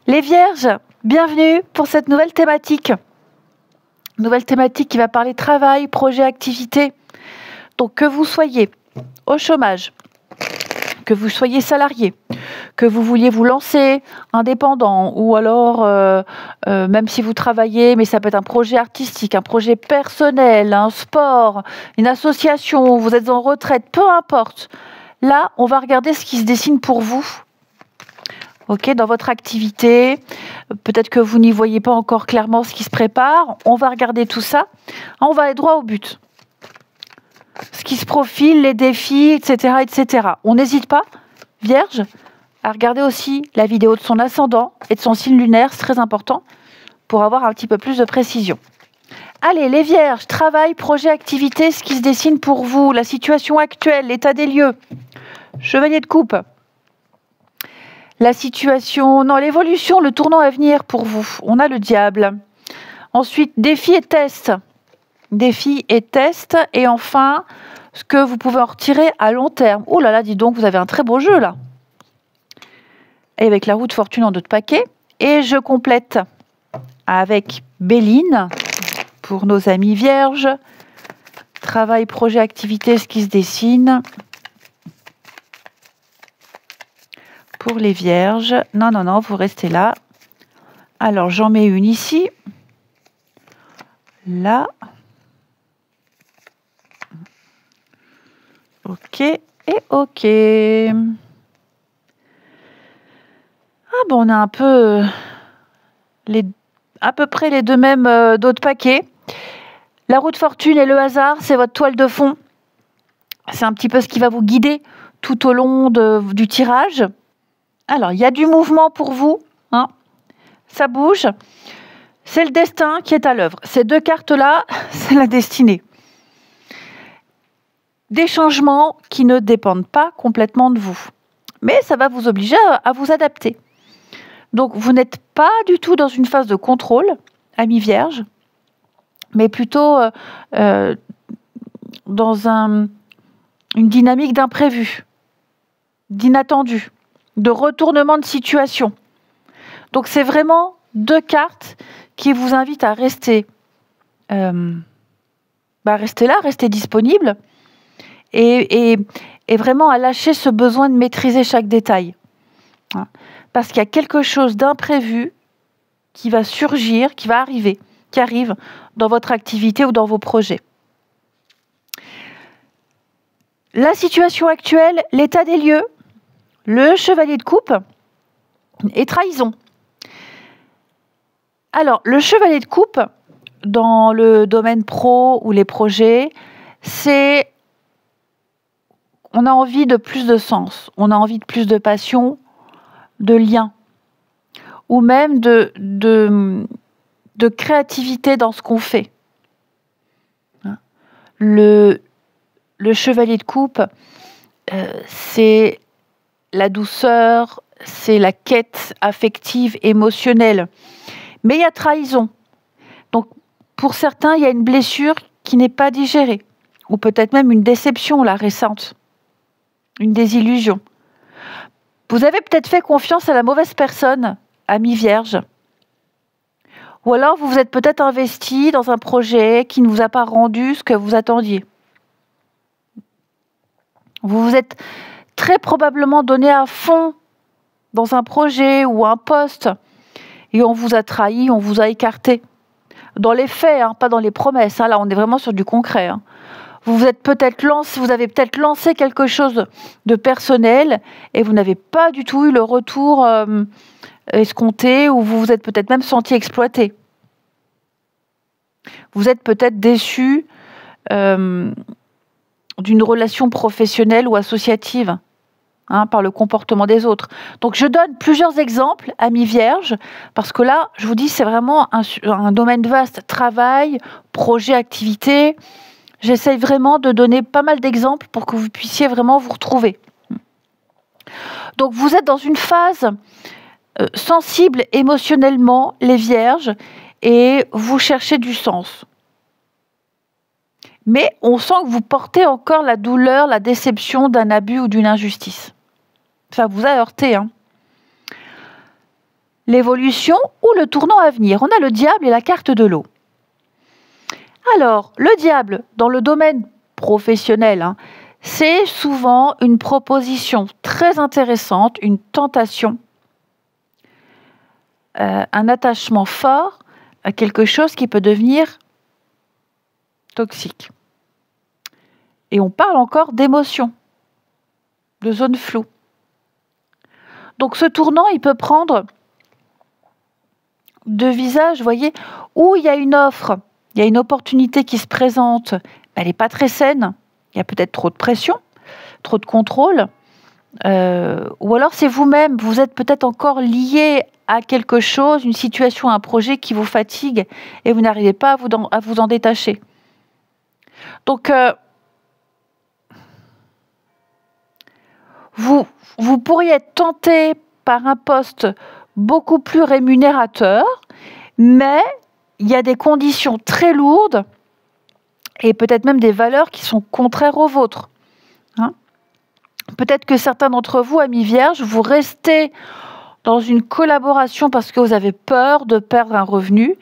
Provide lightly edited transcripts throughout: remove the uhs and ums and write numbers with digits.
Les Vierges, bienvenue pour cette nouvelle thématique. Nouvelle thématique qui va parler travail, projet, activité. Donc que vous soyez au chômage, que vous soyez salarié, que vous vouliez vous lancer indépendant ou alors même si vous travaillez, mais ça peut être un projet artistique, un projet personnel, un sport, une association, vous êtes en retraite, peu importe. Là, on va regarder ce qui se dessine pour vous. Ok, dans votre activité, peut-être que vous n'y voyez pas encore clairement ce qui se prépare. On va regarder tout ça. On va aller droit au but. Ce qui se profile, les défis, etc., etc. On n'hésite pas, Vierge, à regarder aussi la vidéo de son ascendant et de son signe lunaire, c'est très important, pour avoir un petit peu plus de précision. Allez, les Vierges, travail, projet, activité, ce qui se dessine pour vous, la situation actuelle, l'état des lieux. Chevalier de coupe. La situation, non, l'évolution, le tournant à venir pour vous. On a le diable. Ensuite, défi et test. Défi et test. Et enfin, ce que vous pouvez en retirer à long terme. Oh là là, dis donc, vous avez un très beau jeu là. Et avec la roue de fortune en 2 de paquet. Et je complète avec Béline pour nos amis vierges. Travail, projet, activité, ce qui se dessine. Pour les vierges, non, non, non, vous restez là. Alors, j'en mets une ici. Là. Ok et ok. Ah bon, on a un peu à peu près les deux mêmes d'autres paquets. La roue de fortune et le hasard, c'est votre toile de fond. C'est un petit peu ce qui va vous guider tout au long du tirage. Alors, il y a du mouvement pour vous, hein. Ça bouge. C'est le destin qui est à l'œuvre. Ces 2 cartes-là, c'est la destinée. Des changements qui ne dépendent pas complètement de vous. Mais ça va vous obliger à vous adapter. Donc, vous n'êtes pas du tout dans une phase de contrôle, amis vierges, mais plutôt dans une dynamique d'imprévu, d'inattendu, de retournement de situation. Donc, c'est vraiment 2 cartes qui vous invitent à rester, rester là, rester disponible et vraiment à lâcher ce besoin de maîtriser chaque détail. Parce qu'il y a quelque chose d'imprévu qui va surgir, qui va arriver, qui arrive dans votre activité ou dans vos projets. La situation actuelle, l'état des lieux, le chevalier de coupe et trahison. Alors, le chevalier de coupe, dans le domaine pro ou les projets, c'est... On a envie de plus de sens, on a envie de plus de passion, de lien, ou même de créativité dans ce qu'on fait. Le chevalier de coupe, c'est la douceur, c'est la quête affective, émotionnelle. Mais il y a trahison. Donc, pour certains, il y a une blessure qui n'est pas digérée. Ou peut-être même une déception, là, récente. Une désillusion. Vous avez peut-être fait confiance à la mauvaise personne, ami vierge. Ou alors, vous vous êtes peut-être investi dans un projet qui ne vous a pas rendu ce que vous attendiez. Vous vous êtes très probablement donné à fond dans un projet ou un poste et on vous a trahi, on vous a écarté. Dans les faits, hein, pas dans les promesses. Hein, là, on est vraiment sur du concret. Hein. Vous avez peut-être lancé quelque chose de personnel et vous n'avez pas du tout eu le retour escompté ou vous vous êtes peut-être même senti exploité. Vous êtes peut-être déçu d'une relation professionnelle ou associative. Par le comportement des autres. Donc, je donne plusieurs exemples, amis vierges, parce que là, je vous dis, c'est vraiment un domaine vaste. Travail, projet, activité. J'essaye vraiment de donner pas mal d'exemples pour que vous puissiez vraiment vous retrouver. Donc, vous êtes dans une phase sensible émotionnellement, les vierges, et vous cherchez du sens. Mais on sent que vous portez encore la douleur, la déception d'un abus ou d'une injustice. Ça vous a heurté, hein. l'évolution ou le tournant à venir. On a le diable et la carte de l'eau. Alors, le diable, dans le domaine professionnel, hein, c'est souvent une proposition très intéressante, une tentation, un attachement fort à quelque chose qui peut devenir toxique. Et on parle encore d'émotion, de zone floue. Donc ce tournant, il peut prendre deux visages, vous voyez, où il y a une offre, il y a une opportunité qui se présente, elle n'est pas très saine, il y a peut-être trop de pression, trop de contrôle, ou alors c'est vous-même, vous êtes peut-être encore lié à quelque chose, une situation, un projet qui vous fatigue et vous n'arrivez pas à vous en détacher. Donc, vous pourriez être tenté par un poste beaucoup plus rémunérateur, mais il y a des conditions très lourdes et peut-être même des valeurs qui sont contraires aux vôtres. Hein ? Peut-être que certains d'entre vous, amis vierges, vous restez dans une collaboration parce que vous avez peur de perdre un revenu,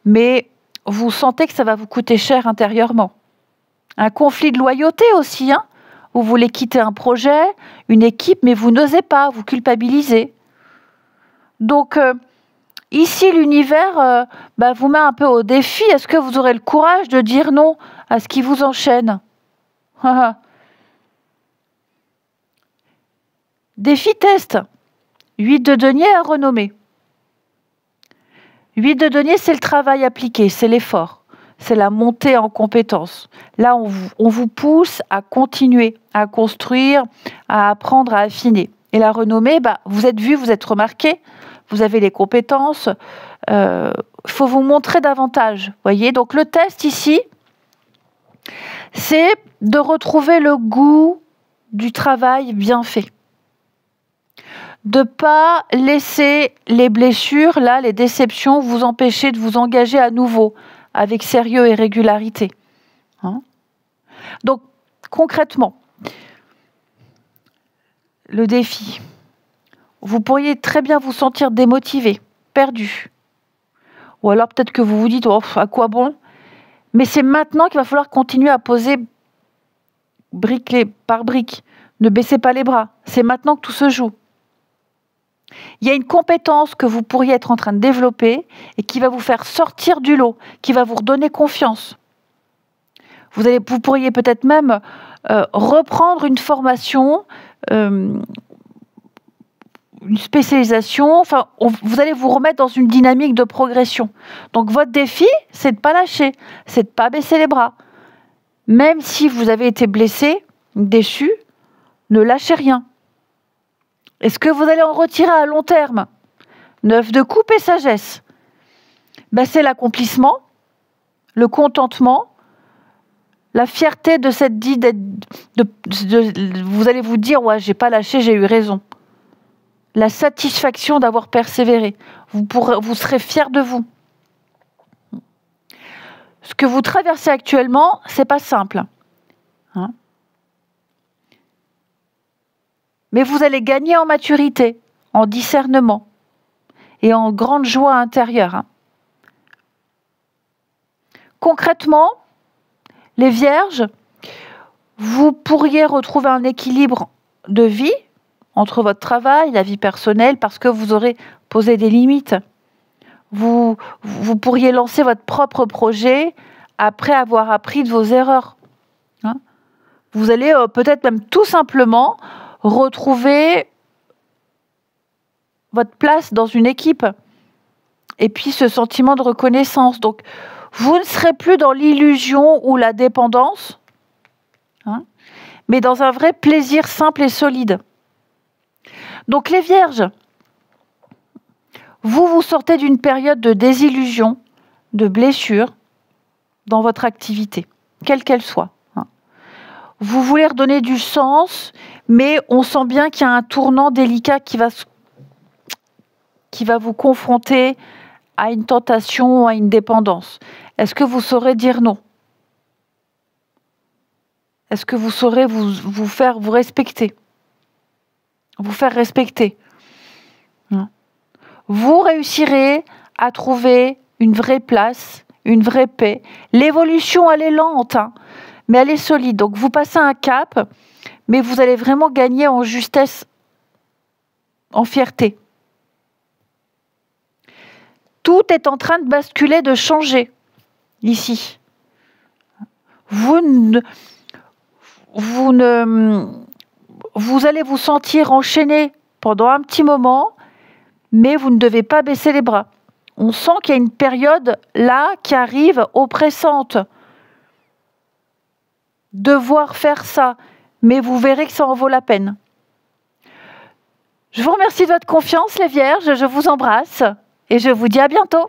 mais vous sentez que ça va vous coûter cher intérieurement. Un conflit de loyauté aussi, hein ? Vous voulez quitter un projet, une équipe, mais vous n'osez pas, vous culpabilisez. Donc, ici, l'univers vous met un peu au défi. Est-ce que vous aurez le courage de dire non à ce qui vous enchaîne ? Défi test. 8 de denier à renommer. 8 de denier, c'est le travail appliqué, c'est l'effort. C'est la montée en compétences. Là, on vous pousse à continuer, à construire, à apprendre, à affiner. Et la renommée, vous êtes vu, vous êtes remarqué, vous avez les compétences. Faut vous montrer davantage. Voyez, donc le test ici, c'est de retrouver le goût du travail bien fait. De ne pas laisser les blessures, là, les déceptions, vous empêcher de vous engager à nouveau, avec sérieux et régularité. Hein ? Donc, concrètement, le défi, vous pourriez très bien vous sentir démotivé, perdu. Ou alors peut-être que vous vous dites, oh, à quoi bon ? Mais c'est maintenant qu'il va falloir continuer à poser brique par brique. Ne baissez pas les bras. C'est maintenant que tout se joue. Il y a une compétence que vous pourriez être en train de développer et qui va vous faire sortir du lot, qui va vous redonner confiance. Vous pourriez peut-être même reprendre une formation, une spécialisation. Enfin, vous allez vous remettre dans une dynamique de progression. Donc votre défi, c'est de ne pas lâcher, c'est de ne pas baisser les bras. Même si vous avez été blessé, déçu, ne lâchez rien. Est-ce que vous allez en retirer à long terme ? 9 de coupe et sagesse. C'est l'accomplissement, le contentement, la fierté de cette vie vous allez vous dire, ouais, j'ai pas lâché, j'ai eu raison. La satisfaction d'avoir persévéré. Vous serez fier de vous. Ce que vous traversez actuellement, c'est pas simple. Hein ? Mais vous allez gagner en maturité, en discernement et en grande joie intérieure. Hein. Concrètement, les vierges, vous pourriez retrouver un équilibre de vie entre votre travail, la vie personnelle, parce que vous aurez posé des limites. Vous pourriez lancer votre propre projet après avoir appris de vos erreurs. Hein. Vous allez peut-être même tout simplement retrouver votre place dans une équipe et puis ce sentiment de reconnaissance. Donc, vous ne serez plus dans l'illusion ou la dépendance, hein, mais dans un vrai plaisir simple et solide. Donc, les vierges, vous sortez d'une période de désillusion, de blessure dans votre activité, quelle qu'elle soit. Vous voulez redonner du sens, mais on sent bien qu'il y a un tournant délicat qui va vous confronter à une tentation, à une dépendance. Est-ce que vous saurez dire non ? Est-ce que vous saurez vous faire respecter ? vous réussirez à trouver une vraie place, une vraie paix. L'évolution, elle est lente, hein, mais elle est solide. Donc, vous passez un cap, mais vous allez vraiment gagner en justesse, en fierté. Tout est en train de basculer, de changer, ici. Vous allez vous sentir enchaîné pendant un petit moment, mais vous ne devez pas baisser les bras. On sent qu'il y a une période là qui arrive oppressante. Devoir faire ça, mais vous verrez que ça en vaut la peine. Je vous remercie de votre confiance, les Vierges, je vous embrasse et je vous dis à bientôt.